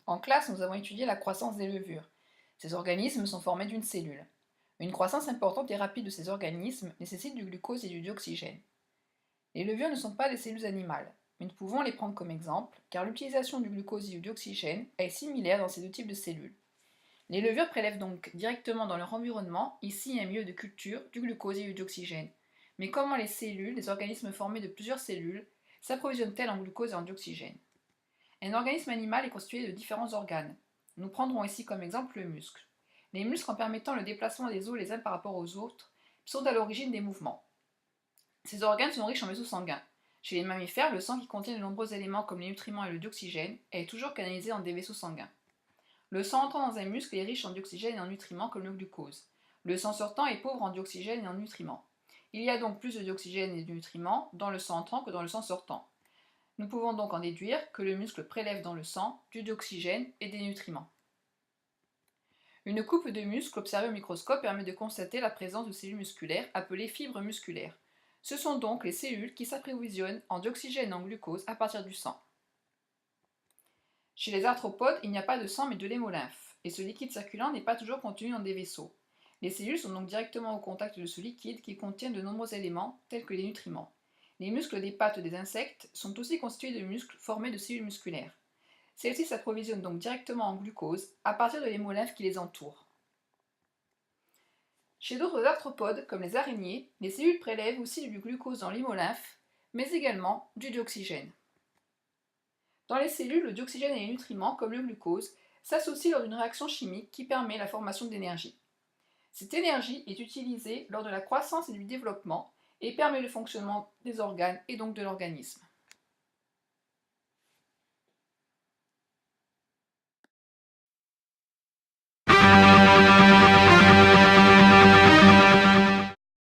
En classe, nous avons étudié la croissance des levures. Ces organismes sont formés d'une cellule. Une croissance importante et rapide de ces organismes nécessite du glucose et du dioxygène. Les levures ne sont pas des cellules animales, mais nous pouvons les prendre comme exemple, car l'utilisation du glucose et du dioxygène est similaire dans ces deux types de cellules. Les levures prélèvent donc directement dans leur environnement, ici un milieu de culture, du glucose et du dioxygène. Mais comment les cellules, les organismes formés de plusieurs cellules, s'approvisionnent-elles en glucose et en dioxygène? Un organisme animal est constitué de différents organes. Nous prendrons ici comme exemple le muscle. Les muscles, en permettant le déplacement des os les uns par rapport aux autres, sont à l'origine des mouvements. Ces organes sont riches en vaisseaux sanguins. Chez les mammifères, le sang qui contient de nombreux éléments comme les nutriments et le dioxygène est toujours canalisé dans des vaisseaux sanguins. Le sang entrant dans un muscle est riche en dioxygène et en nutriments comme le glucose. Le sang sortant est pauvre en dioxygène et en nutriments. Il y a donc plus de dioxygène et de nutriments dans le sang entrant que dans le sang sortant. Nous pouvons donc en déduire que le muscle prélève dans le sang du dioxygène et des nutriments. Une coupe de muscle observée au microscope permet de constater la présence de cellules musculaires appelées fibres musculaires. Ce sont donc les cellules qui s'approvisionnent en dioxygène et en glucose à partir du sang. Chez les arthropodes, il n'y a pas de sang mais de l'hémolymphe, et ce liquide circulant n'est pas toujours contenu dans des vaisseaux. Les cellules sont donc directement au contact de ce liquide qui contient de nombreux éléments tels que les nutriments. Les muscles des pattes des insectes sont aussi constitués de muscles formés de cellules musculaires. Celles-ci s'approvisionnent donc directement en glucose à partir de l'hémolymphe qui les entoure. Chez d'autres arthropodes, comme les araignées, les cellules prélèvent aussi du glucose dans l'hémolymphe, mais également du dioxygène. Dans les cellules, le dioxygène et les nutriments, comme le glucose, s'associent lors d'une réaction chimique qui permet la formation d'énergie. Cette énergie est utilisée lors de la croissance et du développement et permet le fonctionnement des organes et donc de l'organisme.